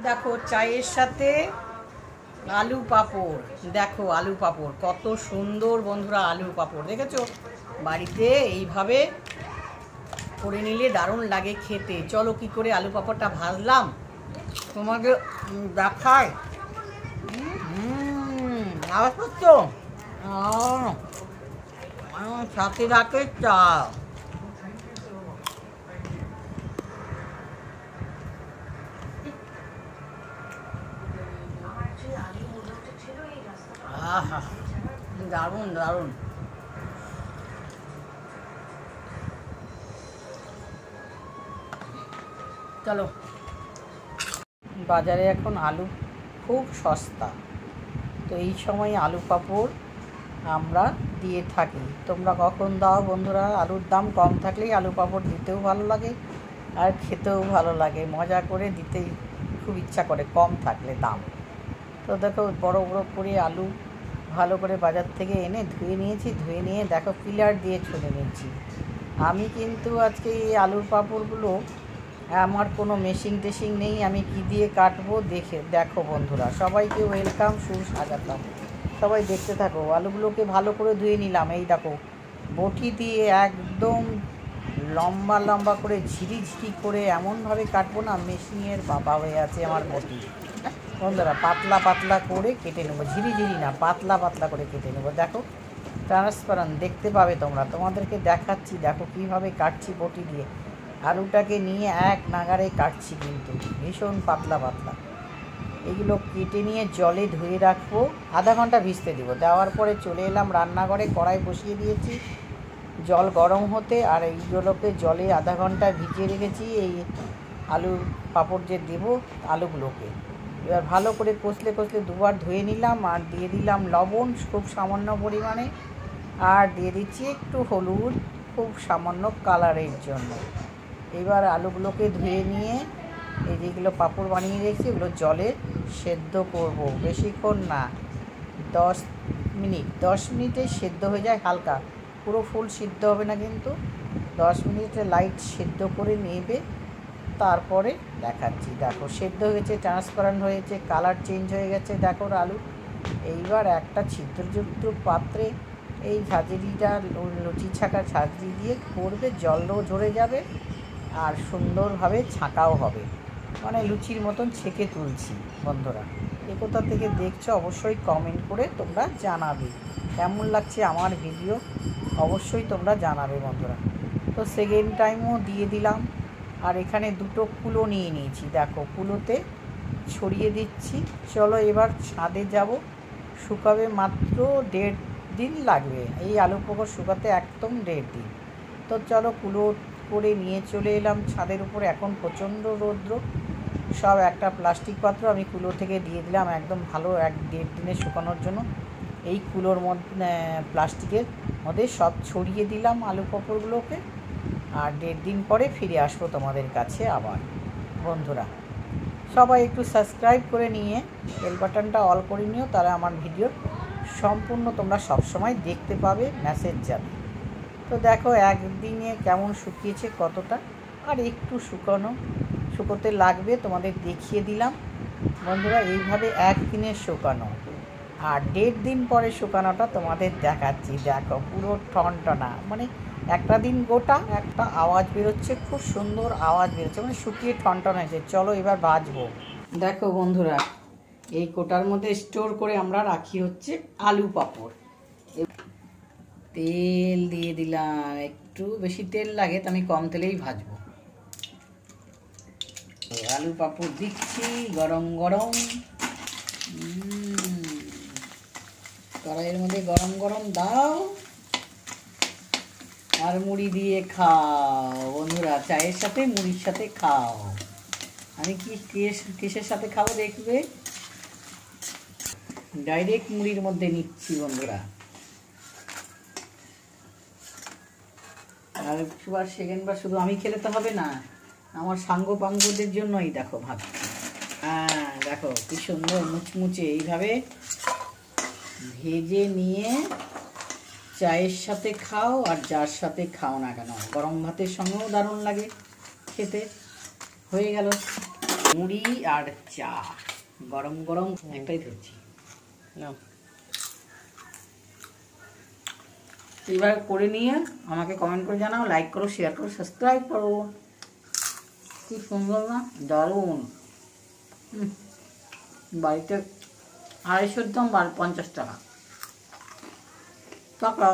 দেখো চায়ের সাথে আলু পাঁপড়। দেখো আলু পাঁপড় কত সুন্দর বন্ধুরা, আলু পাঁপড় দেখেছো? বাড়িতে এইভাবে করে নিলে দারুণ লাগে খেতে। চলো কি করে আলু পাঁপড়টা ভাজলাম তোমাকে দেখায়। আওয়াজ করছো? সাথে রাখে চা। আহা দারুণ দারুণ। চলো, বাজারে এখন আলু খুব সস্তা, তো এই সময় আলু পাঁপড় আমরা দিয়ে থাকি। তোমরা কখন দাও বন্ধুরা? আলুর দাম কম থাকলেই আলু পাঁপড় দিতেও ভালো লাগে আর খেতেও ভালো লাগে, মজা করে দিতেই খুব ইচ্ছা করে কম থাকলে দাম। তো দেখো বড় বড় করে আলু ভালো করে বাজার থেকে এনে ধুয়ে নিয়েছি, ধুয়ে নিয়ে দেখো পিলার দিয়ে ছুলে নিয়েছি। আমি কিন্তু আজকে এই আলুর পাঁপড়গুলো আমার কোনো মেশিন টেশিং নেই, আমি কি দিয়ে কাটবো দেখো বন্ধুরা। সবাইকে ওয়েলকাম, সুস্বাগতম। সবাই দেখতে থাকো। আলুগুলোকে ভালো করে ধুয়ে নিলাম, এই দেখো বটি দিয়ে একদম লম্বা লম্বা করে ঝিরি ঝিরি করে এমনভাবে কাটবো না, মেশিনের বাবা হয়ে আছে আমার বটি। বন্ধুরা পাতলা পাতলা করে কেটে নেবো, ঝিরি ঝিরি না, পাতলা পাতলা করে কেটে নেবো। দেখো ট্রান্সপারেন্ট দেখতে পাবে তোমরা, তোমাদেরকে দেখাচ্ছি। দেখো কীভাবে কাটছি বটি দিয়ে, আলুটাকে নিয়ে এক নাগারে কাটছি, কিন্তু ভীষণ পাতলা পাতলা। এগুলো কেটে নিয়ে জলে ধুয়ে রাখবো, আধা ঘন্টা ভিজতে দেবো। দেওয়ার পরে চলে এলাম রান্নাঘরে, কড়াই বসিয়ে দিয়েছি জল গরম হতে, আর এইগুলোকে জলে আধা ঘন্টা ভিজিয়ে রেখেছি এই আলুর পাঁপড় যে দেবো আলুগুলোকে। এবার ভালো করে কষলে কষলে দুবার ধুয়ে নিলাম, আর দিয়ে দিলাম লবণ খুব সামান্য পরিমাণে, আর দিয়ে দিচ্ছি একটু হলুদ খুব সামান্য কালারের জন্য। এবার আলুগুলোকে ধুয়ে নিয়ে এই যেগুলো পাঁপড় বানিয়ে রেখেছি ওগুলো জলে সেদ্ধ করব, বেশিক্ষণ না, 10 মিনিট। 10 মিনিটে সেদ্ধ হয়ে যায়, হালকা, পুরো ফুল সিদ্ধ হবে না কিন্তু 10 মিনিটে লাইট সেদ্ধ করে নেবে, তারপরে দেখাচ্ছি। দেখো সেদ্ধ হয়েছে, ট্রান্সপারেন্ট হয়েছে, কালার চেঞ্জ হয়ে গেছে দেখো আলু। এইবার একটা ছিদ্রযুক্ত পাত্রে এই ঝাঁঝরিটা, লুচি ছাঁকা ঝাঁঝরি দিয়ে করবে, জলও ঝরে যাবে আর সুন্দরভাবে ছাঁকাও হবে, মানে লুচির মতন ছেঁকে তুলছি। বন্ধুরা এ কোথা থেকে দেখছো অবশ্যই কমেন্ট করে তোমরা জানাবে, কেমন লাগছে আমার ভিডিও অবশ্যই তোমরা জানাবে বন্ধুরা। তো সেকেন্ড টাইমও দিয়ে দিলাম, আর এখানে দুটো কুলো নিয়ে নিয়েছি, দেখো কুলোতে ছড়িয়ে দিচ্ছি। চলো এবার ছাদে যাব, শুকাবে মাত্র 1.5 দিন লাগবে এই আলু পাঁপড় শুকাতে, একদম 1.5 দিন। তো চলো কুলো করে নিয়ে চলে এলাম ছাদের উপরে, এখন প্রচণ্ড রৌদ্র। সব একটা প্লাস্টিক পাত্র আমি কুলো থেকে দিয়ে দিলাম একদম ভালো 1.5 দিনে শুকানোর জন্য। এই কুলোর মধ্যে প্লাস্টিকের মধ্যে সব ছড়িয়ে দিলাম আলু পাঁপড়গুলোকে, আর 1.5 দিন পরে ফিরে আসবো তোমাদের কাছে আবার। বন্ধুরা সবাই একটু সাবস্ক্রাইব করে নিয়ে বেল বাটনটা অল করে নিও, তাহলে আমার ভিডিও সম্পূর্ণ তোমরা সবসময় দেখতে পাবে, মেসেজ যাবে। তো দেখো একদিনে কেমন শুকিয়েছে কতটা, আর একটু শুকোতে লাগবে, তোমাদের দেখিয়ে দিলাম বন্ধুরা। এইভাবে একদিনে শুকানো, আর 1.5 দিন পরে শুকানোটা তোমাদের দেখাচ্ছি। দেখো পুরো টনটনা, মানে একটা দিন গোটা একটা আওয়াজ বেরোচ্ছে, খুব সুন্দর আওয়াজ বেরোচ্ছে, মানে শুকিয়ে টনটন হয়েছে। চলো এবার ভাজবো। দেখো বন্ধুরা এই কোটার মধ্যে স্টোর করে আমরা রাখি হচ্ছে আলু পাঁপড়। তেল দিয়ে দিলাম, একটু বেশি তেল লাগে তো আমি কম তেলেই ভাজবো। আলু পাঁপড় দিচ্ছি গরম গরম, কড়াইয়ের মধ্যে গরম গরম দাও, আর মুড়ি দিয়ে খাও বন্ধুরা, চায়ের সাথে মুড়ির সাথে খাও। আমি কিসের সাথে খাবো দেখবে, ডাইরেক্ট মুড়ির মধ্যে নিচ্ছি বন্ধুরা। আর সেকেন্ডবার শুধু আমি খেলে তো হবে না, আমার সাঙ্গ পাঙ্গদের জন্যই দেখো ভাবছি। হ্যাঁ দেখো কি সুন্দর মুচমুচে, এইভাবে ভেজে নিয়ে চায়ের সাথে খাও, আর যার সাথে খাও না কেন, গরম ভাতের সঙ্গেও দারুণ লাগে খেতে। হয়ে গেল মুড়ি আর চা গরম গরম একটাই ধরছি। এবার করে নিয়ে আমাকে কমেন্ট করে জানাও, লাইক করো, শেয়ার করো, সাবস্ক্রাইব করো। কি সুন্দর না, দারুণ। বাড়িতে 250 দাম 50 টাকা। টাকা